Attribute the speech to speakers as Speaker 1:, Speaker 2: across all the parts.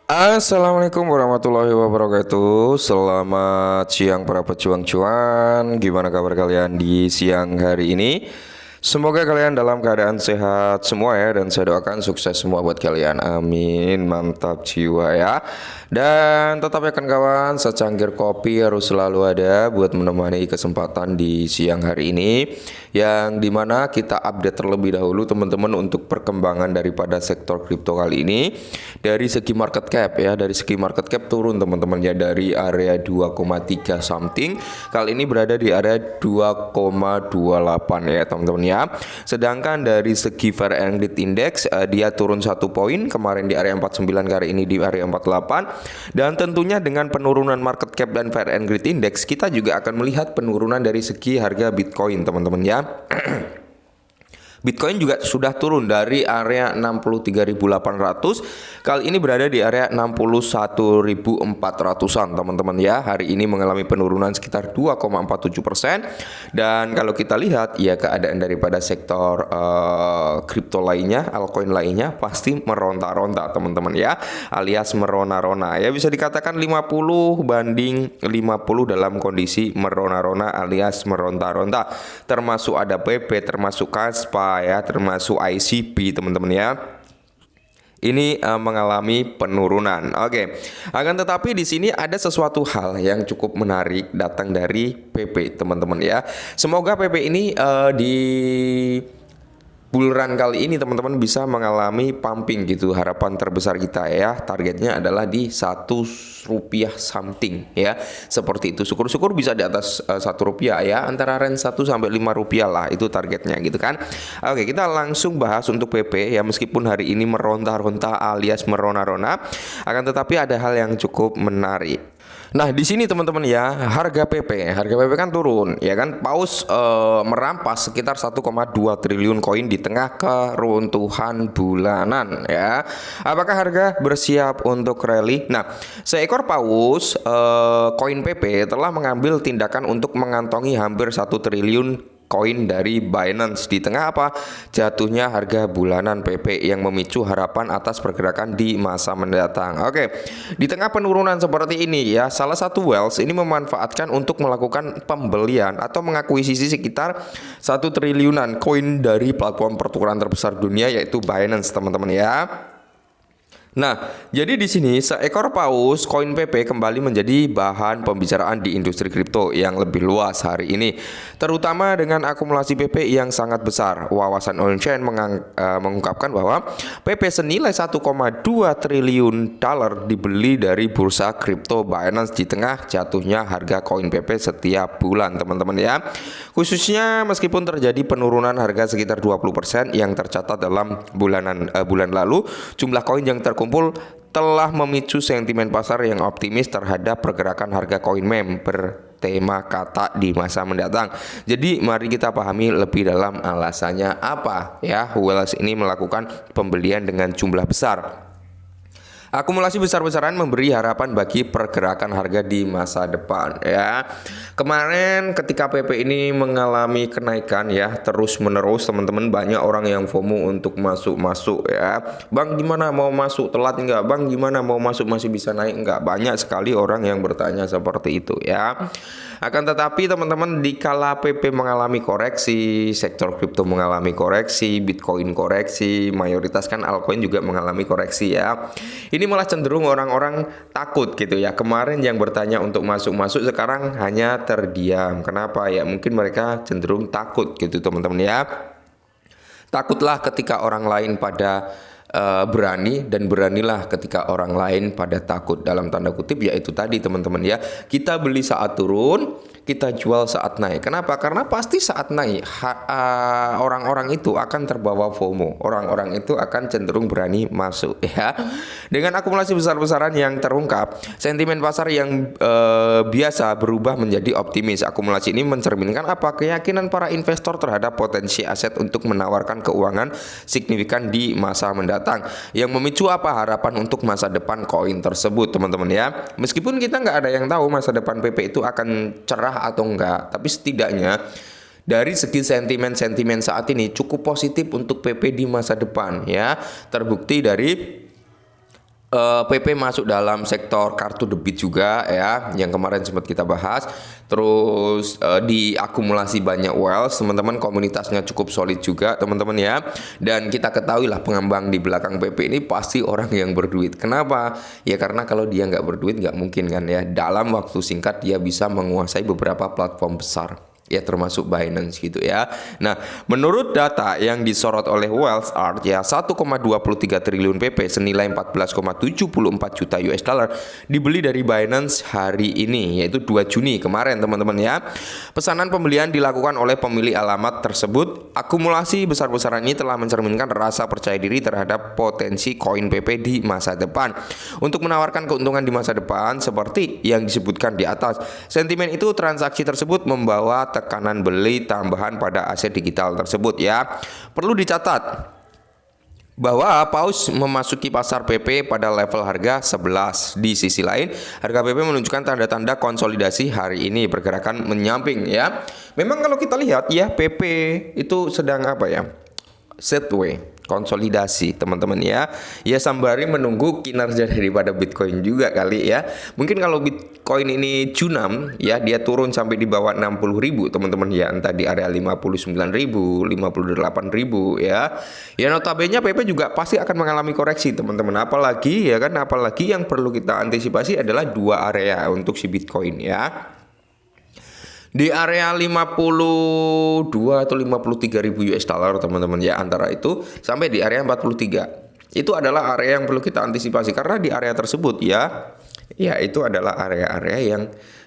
Speaker 1: Assalamualaikum warahmatullahi wabarakatuh. Selamat siang para pejuang cuan. Gimana kabar kalian di siang hari ini? Semoga kalian dalam keadaan sehat semua ya, dan saya doakan sukses semua buat kalian. Amin. Mantap jiwa ya. Dan tetap ya kan kawan, secangkir kopi harus selalu ada buat menemani kesempatan di siang hari ini, yang dimana kita update terlebih dahulu teman-teman untuk perkembangan daripada sektor kripto kali ini. Dari segi market cap ya, dari segi market cap turun teman-teman ya, dari area 2,3 something kali ini berada di area 2,28 ya teman-teman ya. Sedangkan dari segi Fair and Greed Index dia turun 1 poin, kemarin di area 49, kali ini di area 48. Dan tentunya dengan penurunan market cap dan Fair and Greed Index, kita juga akan melihat penurunan dari segi harga Bitcoin teman-teman ya. Bitcoin juga sudah turun dari area 63.800, kali ini berada di area 61.400-an teman-teman ya. Hari ini mengalami penurunan sekitar 2,47%. Dan kalau kita lihat ya, keadaan daripada sektor kripto lainnya, altcoin lainnya pasti meronta-ronta teman-teman ya, alias merona-rona ya. Bisa dikatakan 50 banding 50 dalam kondisi merona-rona alias meronta-ronta. Termasuk ada PP, termasuk Kaspa ya, termasuk ICP teman-teman ya. Ini mengalami penurunan. Oke. Akan tetapi di sini ada sesuatu hal yang cukup menarik datang dari PP teman-teman ya. Semoga PP ini di bull run kali ini teman-teman bisa mengalami pumping gitu. Harapan terbesar kita ya, targetnya adalah di 1 rupiah something ya, seperti itu. Syukur-syukur bisa di atas 1 rupiah ya, antara range 1 sampai 5 rupiah lah, itu targetnya gitu kan. Oke, kita langsung bahas untuk PP ya. Meskipun hari ini meronta-ronta alias merona-rona, akan tetapi ada hal yang cukup menarik. Nah, di sini teman-teman ya, harga PP kan turun ya kan. Paus merampas sekitar 1,2 triliun koin di tengah keruntuhan bulanan ya. Apakah harga bersiap untuk rally? Nah, seekor paus koin PP telah mengambil tindakan untuk mengantongi hampir 1 triliun koin dari Binance di tengah apa? Jatuhnya harga bulanan PP yang memicu harapan atas pergerakan di masa mendatang. Oke. Di tengah penurunan seperti ini ya, salah satu whales ini memanfaatkan untuk melakukan pembelian atau mengakuisisi sekitar 1 triliunan koin dari platform pertukaran terbesar dunia, yaitu Binance teman-teman ya. Nah, jadi di sini seekor paus koin PP kembali menjadi bahan pembicaraan di industri kripto yang lebih luas hari ini, terutama dengan akumulasi PP yang sangat besar. Wawasan on-chain mengungkapkan bahwa PP senilai 1,2 triliun dolar dibeli dari bursa kripto Binance di tengah jatuhnya harga koin PP setiap bulan, teman-teman ya. Khususnya meskipun terjadi penurunan harga sekitar 20% yang tercatat dalam bulan lalu, jumlah koin yang terkumpul telah memicu sentimen pasar yang optimis terhadap pergerakan harga koin meme bertema kata di masa mendatang. Jadi mari kita pahami lebih dalam alasannya apa ya Wales ini melakukan pembelian dengan jumlah besar. Akumulasi besar-besaran memberi harapan bagi pergerakan harga di masa depan ya. Kemarin ketika PP ini mengalami kenaikan ya terus menerus teman-teman, banyak orang yang FOMO untuk masuk ya. Bang gimana mau masuk, telat enggak? Bang gimana mau masuk, masih bisa naik enggak? Banyak sekali orang yang bertanya seperti itu ya. Akan tetapi teman-teman, dikala PP mengalami koreksi, sektor kripto mengalami koreksi, Bitcoin koreksi, mayoritas kan altcoin juga mengalami koreksi ya. Ini malah cenderung orang-orang takut gitu ya. Kemarin yang bertanya untuk masuk-masuk sekarang hanya terdiam. Kenapa ya? Mungkin mereka cenderung takut gitu teman-teman ya. Takutlah ketika orang lain pada berani, dan beranilah ketika orang lain pada takut, dalam tanda kutip yaitu tadi teman-teman ya. Kita beli saat turun, kita jual saat naik. Kenapa? Karena pasti saat naik orang-orang itu akan terbawa FOMO. Orang-orang itu akan cenderung berani masuk ya. Dengan akumulasi besar-besaran yang terungkap, sentimen pasar yang biasa berubah menjadi optimis. Akumulasi ini mencerminkan apa? Keyakinan para investor terhadap potensi aset untuk menawarkan keuangan signifikan di masa mendatang, yang memicu apa? Harapan untuk masa depan koin tersebut teman-teman ya. Meskipun kita nggak ada yang tahu masa depan PP itu akan cerah atau enggak, tapi setidaknya dari segi sentimen saat ini cukup positif untuk PP di masa depan ya. Terbukti dari PP masuk dalam sektor kartu debit juga ya, yang kemarin sempat kita bahas. Terus diakumulasi banyak wealth, teman-teman, komunitasnya cukup solid juga teman-teman ya. Dan kita ketahui lah pengembang di belakang PP ini pasti orang yang berduit. Kenapa? Ya karena kalau dia nggak berduit nggak mungkin kan ya, dalam waktu singkat dia bisa menguasai beberapa platform besar. Ya termasuk Binance gitu ya. Nah, menurut data yang disorot oleh Wealth Art ya, 1,23 triliun PP senilai 14,74 juta US dollar dibeli dari Binance hari ini, yaitu 2 Juni kemarin teman-teman ya. Pesanan pembelian dilakukan oleh pemilik alamat tersebut. Akumulasi besar-besaran ini telah mencerminkan rasa percaya diri terhadap potensi koin PP di masa depan. Untuk menawarkan keuntungan di masa depan seperti yang disebutkan di atas, sentimen itu transaksi tersebut membawa tekanan beli tambahan pada aset digital tersebut ya. Perlu dicatat bahwa paus memasuki pasar PP pada level harga 11. Di sisi lain, harga PP menunjukkan tanda-tanda konsolidasi hari ini, pergerakan menyamping ya. Memang kalau kita lihat ya, PP itu sedang apa ya? Sideways, konsolidasi teman-teman ya. Ya sembari menunggu kinerja daripada Bitcoin juga kali ya. Mungkin kalau Bitcoin ini cunam ya, dia turun sampai di bawah 60.000 teman-teman ya, entah di area 59.000, 58.000 ya. Ya notabene PP juga pasti akan mengalami koreksi teman-teman. Apalagi ya kan, apalagi yang perlu kita antisipasi adalah dua area untuk si Bitcoin ya. Di area 52 atau 53 ribu US dollar teman-teman ya, antara itu sampai di area 43. Itu adalah area yang perlu kita antisipasi karena di area tersebut ya itu adalah area-area yang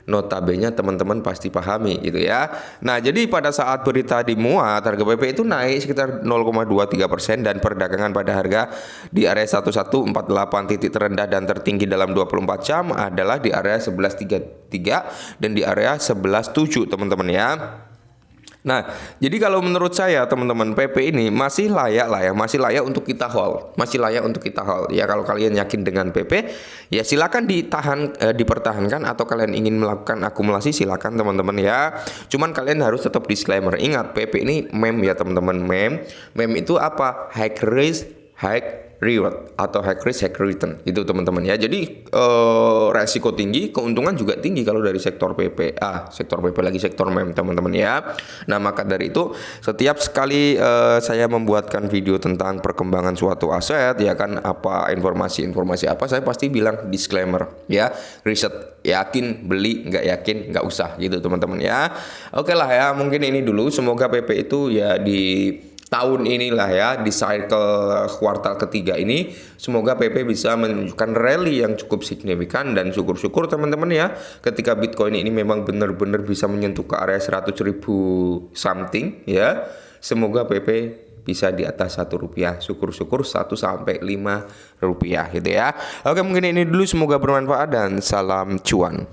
Speaker 1: notabene teman-teman pasti pahami gitu ya. Nah, jadi pada saat berita dimuat, harga PP itu naik sekitar 0,23% dan perdagangan pada harga di area 1148. Titik terendah dan tertinggi dalam 24 jam adalah di area 1133 dan di area 11.7 teman-teman ya. Nah, jadi kalau menurut saya teman-teman, PP ini masih layak lah ya, masih layak untuk kita hold, masih layak untuk kita hold. Ya kalau kalian yakin dengan PP, ya silakan dipertahankan, atau kalian ingin melakukan akumulasi silakan teman-teman ya. Cuman kalian harus tetap disclaimer, ingat PP ini meme ya teman-teman, meme itu apa? High risk, high reward, atau high risk high return itu teman-teman ya. Jadi resiko tinggi, keuntungan juga tinggi kalau dari sektor PP. Sektor PP lagi sektor meme teman-teman ya. Nah, maka dari itu setiap sekali saya membuatkan video tentang perkembangan suatu aset ya kan, apa informasi apa, saya pasti bilang disclaimer ya, riset, yakin beli, nggak yakin nggak usah gitu teman-teman ya. Oke lah ya, mungkin ini dulu, semoga PP itu ya di tahun inilah ya, di cycle kuartal ketiga ini, semoga PP bisa menunjukkan rally yang cukup signifikan, dan syukur-syukur teman-teman ya, ketika Bitcoin ini memang benar-benar bisa menyentuh ke area 100.000 something ya, semoga PP bisa di atas Rp1, syukur-syukur 1 sampai 5 rupiah gitu ya. Oke, mungkin ini dulu, semoga bermanfaat dan salam cuan.